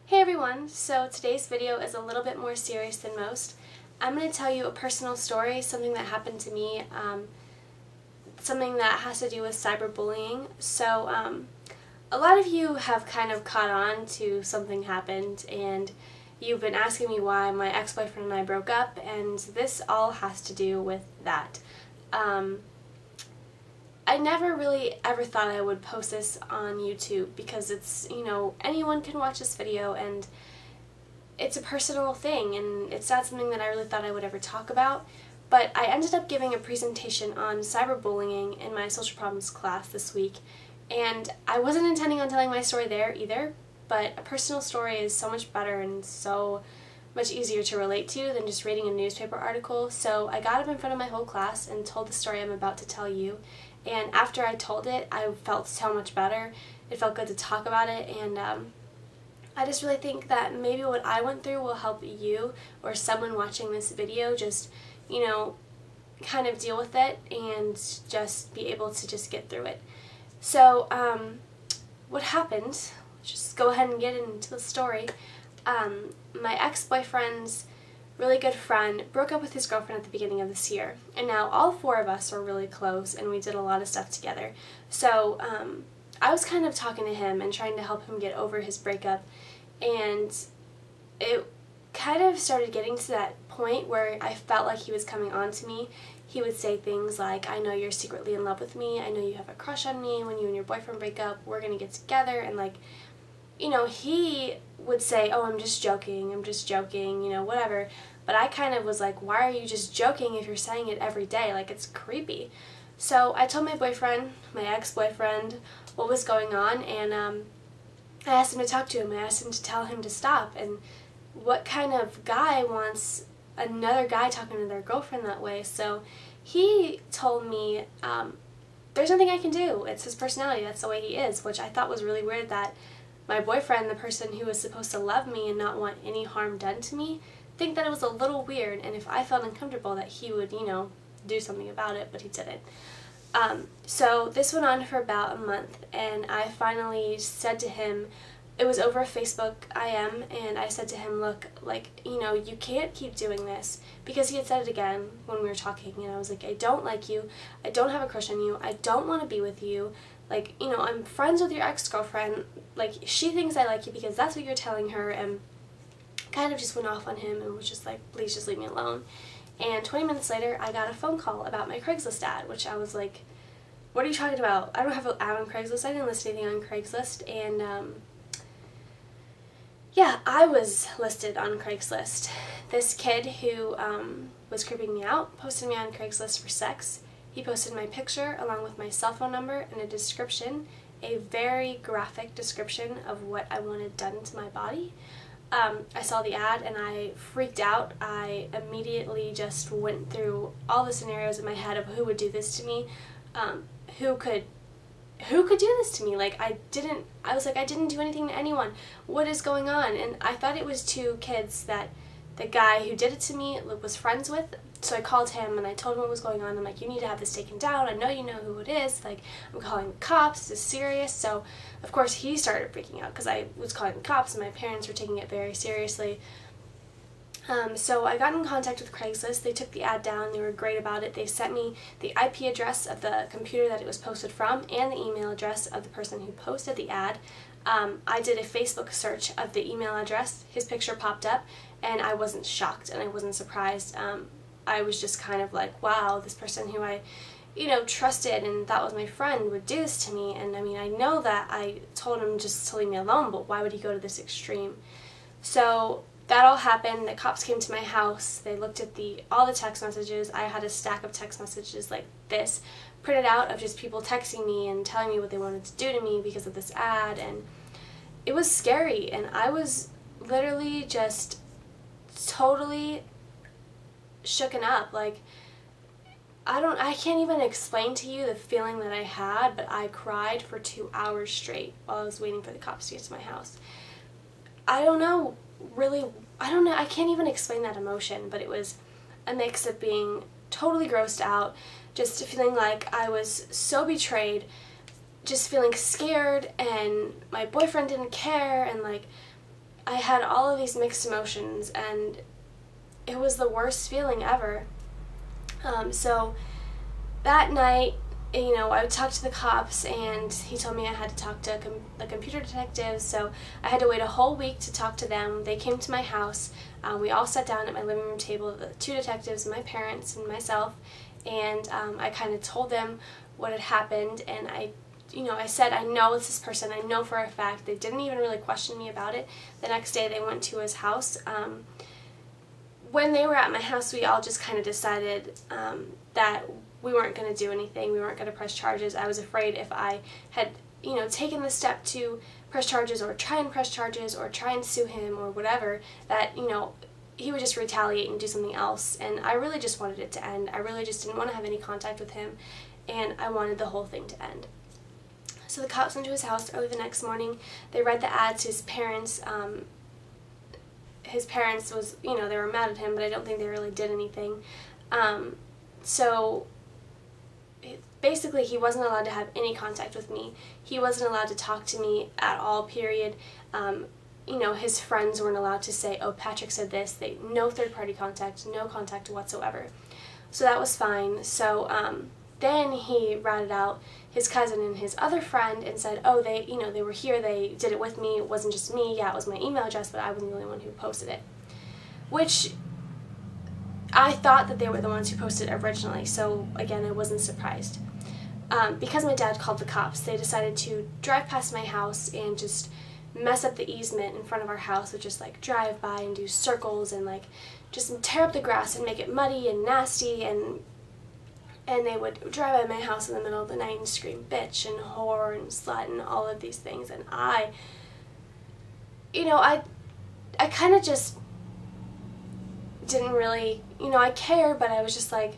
Hey everyone, so today's video is a little bit more serious than most. I'm going to tell you a personal story, something that happened to me, something that has to do with cyberbullying. So a lot of you have kind of caught on to something happened and you've been asking me why my ex-boyfriend and I broke up, and this all has to do with that. I never really ever thought I would post this on YouTube because it's, anyone can watch this video and it's a personal thing and it's not something that I really thought I would ever talk about. But I ended up giving a presentation on cyberbullying in my social problems class this week, and I wasn't intending on telling my story there either, but a personal story is so much better and so much easier to relate to than just reading a newspaper article. So I got up in front of my whole class and told the story I'm about to tell you. And after I told it, I felt so much better. It felt good to talk about it, and I just really think that maybe what I went through will help you or someone watching this video just, kind of deal with it and just be able to just get through it. So, what happened, just go ahead and get into the story. My ex-boyfriend's really good friend broke up with his girlfriend at the beginning of this year, and now all four of us are really close and we did a lot of stuff together. So I was kind of talking to him and trying to help him get over his breakup, and it kind of started getting to that point where I felt like he was coming on to me. He would say things like, "I know you're secretly in love with me, I know you have a crush on me, when you and your boyfriend break up, we're gonna get together," and he would say, "Oh, I'm just joking, whatever." But I kind of was like, why are you just joking if you're saying it every day? Like, it's creepy. So I told my boyfriend, my ex-boyfriend, what was going on, and I asked him to talk to him. I asked him to tell him to stop. And what kind of guy wants another guy talking to their girlfriend that way? So he told me, there's nothing I can do. It's his personality. That's the way he is, which I thought was really weird, that my boyfriend, the person who was supposed to love me and not want any harm done to me, think that it was a little weird, and if I felt uncomfortable that he would, do something about it, but he didn't. So this went on for about a month, and I finally said to him, it was over Facebook IM, and I said to him, look, you can't keep doing this, because he had said it again when we were talking, and I was like, I don't like you, I don't have a crush on you, I don't want to be with you, I'm friends with your ex-girlfriend, she thinks I like you because that's what you're telling her, and kind of just went off on him and was just like, please just leave me alone. And 20 minutes later, I got a phone call about my Craigslist ad, which I was like, what are you talking about? I don't have an ad on Craigslist. I didn't list anything on Craigslist. And yeah, I was listed on Craigslist. This kid who was creeping me out posted me on Craigslist for sex. He posted my picture along with my cell phone number and a description, a very graphic description of what I wanted done to my body. I saw the ad and I freaked out. I immediately just went through all the scenarios in my head of who would do this to me, who could do this to me. I was like, I didn't do anything to anyone. What is going on? And I thought it was two kids that the guy who did it to me was friends with. So I called him and I told him what was going on. I'm like, you need to have this taken down. I know you know who it is. I'm calling the cops. This is serious. So, of course, he started freaking out because I was calling the cops and my parents were taking it very seriously. So I got in contact with Craigslist. They took the ad down. They were great about it. They sent me the IP address of the computer that it was posted from and the email address of the person who posted the ad. I did a Facebook search of the email address. His picture popped up, and I wasn't shocked and I wasn't surprised. I was just kind of like, wow, this person who I, trusted and thought was my friend would do this to me. And I mean, I know that I told him just to leave me alone, but why would he go to this extreme? So that all happened. The cops came to my house. They looked at all the text messages. I had a stack of text messages like this printed out of just people texting me and telling me what they wanted to do to me because of this ad, and it was scary, and I was literally just totally shooken up. I can't even explain to you the feeling that I had, but I cried for 2 hours straight while I was waiting for the cops to get to my house. I can't even explain that emotion, but it was a mix of being totally grossed out, just feeling like I was so betrayed, just feeling scared, and my boyfriend didn't care, and I had all of these mixed emotions, and it was the worst feeling ever. So that night, I talked to the cops, and he told me I had to talk to the computer detectives, so I had to wait a whole week to talk to them. They came to my house. We all sat down at my living room table, the 2 detectives, my parents, and myself, and I kind of told them what had happened, and I said, I know it's this person, I know for a fact. They didn't even really question me about it. The next day they went to his house. When they were at my house, we all just kind of decided that we weren't going to do anything. We weren't going to press charges. I was afraid if I had, taken the step to press charges or try and press charges or try and sue him or whatever, that, he would just retaliate and do something else. And I really just wanted it to end. I really just didn't want to have any contact with him, and I wanted the whole thing to end. So the cops went to his house early the next morning. They read the ad to his parents. His parents was, they were mad at him, but I don't think they really did anything. So basically he wasn't allowed to have any contact with me. He wasn't allowed to talk to me at all, period. His friends weren't allowed to say, oh, Patrick said this. No third-party contact, no contact whatsoever. So that was fine. So then he ratted out his cousin and his other friend and said, oh, they were here, they did it with me, it wasn't just me, yeah, it was my email address, but I wasn't the only one who posted it. Which, I thought that they were the ones who posted it originally, so again, I wasn't surprised. Because my dad called the cops, they decided to drive past my house and just mess up the easement in front of our house, which is like drive by and do circles and like just tear up the grass and make it muddy and nasty, and they would drive by my house in the middle of the night and scream bitch and whore and slut and all of these things. And I kind of just didn't really, I cared, but I was just like,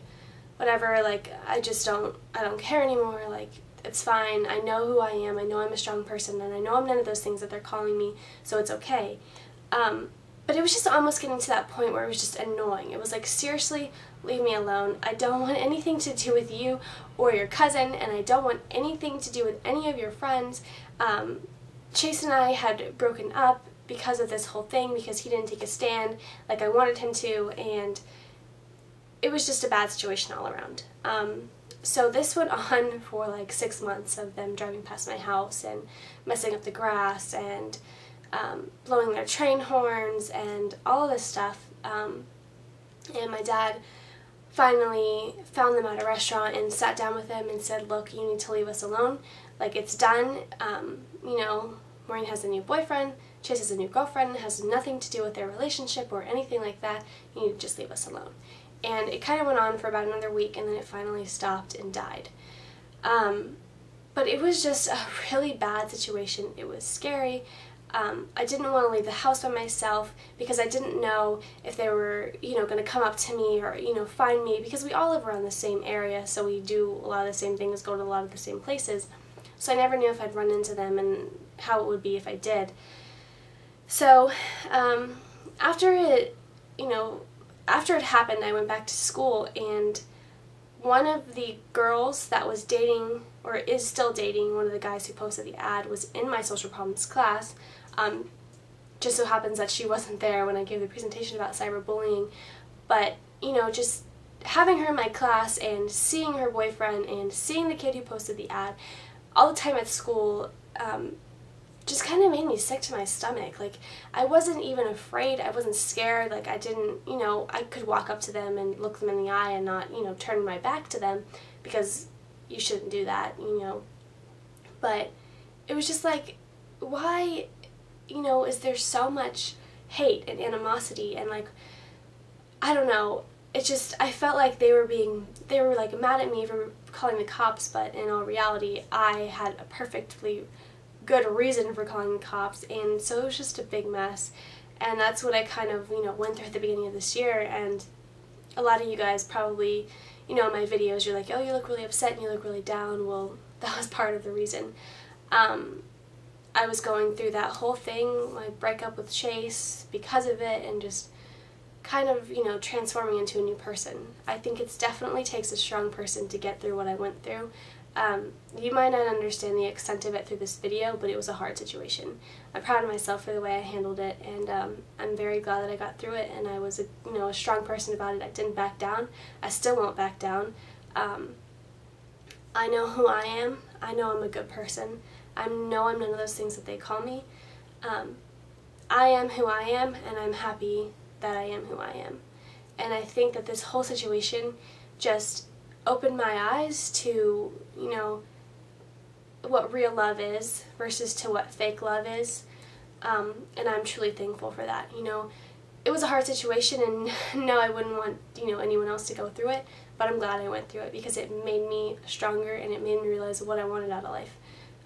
whatever, like, I don't care anymore, like, it's fine, I know who I am, I know I'm a strong person, and I know I'm none of those things that they're calling me, so it's okay. But it was just almost getting to that point where it was just annoying. It was like, seriously, leave me alone. I don't want anything to do with you or your cousin, and I don't want anything to do with any of your friends. Chase and I had broken up because of this whole thing, because he didn't take a stand like I wanted him to, and it was just a bad situation all around. So this went on for like 6 months of them driving past my house and messing up the grass and blowing their train horns and all of this stuff. And my dad finally found them at a restaurant and sat down with them and said, look, you need to leave us alone. Like, it's done. Maureen has a new boyfriend, Chase has a new girlfriend, it has nothing to do with their relationship or anything like that. You need to just leave us alone. And it kind of went on for about another week, and then it finally stopped and died. But it was just a really bad situation. It was scary. I didn't want to leave the house by myself because I didn't know if they were, going to come up to me or, find me, because we all live around the same area, so we do a lot of the same things, go to a lot of the same places. So I never knew if I'd run into them and how it would be if I did. So after it happened, I went back to school, and one of the girls that was dating, or is still dating, one of the guys who posted the ad was in my social problems class. Just so happens that she wasn't there when I gave the presentation about cyberbullying, but, just having her in my class and seeing her boyfriend and seeing the kid who posted the ad all the time at school, just kind of made me sick to my stomach. Like, I wasn't even afraid, I wasn't scared, like, I didn't, I could walk up to them and look them in the eye and not, turn my back to them, because you shouldn't do that, but it was just like, why, is there so much hate and animosity, and like, I don't know, it just, I felt like they were like mad at me for calling the cops, but in all reality, I had a perfectly good reason for calling the cops, and so it was just a big mess. And that's what I kind of, went through at the beginning of this year. And a lot of you guys probably, in my videos, you're like, oh, you look really upset and you look really down. Well, that was part of the reason. I was going through that whole thing, my breakup with Chase, because of it, and just kind of, transforming into a new person. I think it definitely takes a strong person to get through what I went through. You might not understand the extent of it through this video, but it was a hard situation. I'm proud of myself for the way I handled it, and I'm very glad that I got through it, and I was a strong person about it. I didn't back down. I still won't back down. I know who I am. I know I'm a good person. I know I'm none of those things that they call me. I am who I am, and I'm happy that I am who I am. And I think that this whole situation just opened my eyes to, what real love is versus to what fake love is. And I'm truly thankful for that. It was a hard situation, and no, I wouldn't want, anyone else to go through it, but I'm glad I went through it because it made me stronger and it made me realize what I wanted out of life.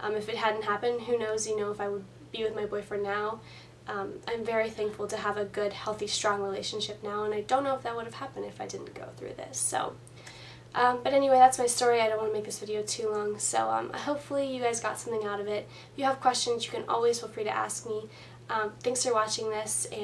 If it hadn't happened, who knows, if I would be with my boyfriend now. I'm very thankful to have a good, healthy, strong relationship now, and I don't know if that would have happened if I didn't go through this. So, but anyway, that's my story. I don't want to make this video too long, so hopefully you guys got something out of it. If you have questions, you can always feel free to ask me. Thanks for watching this, and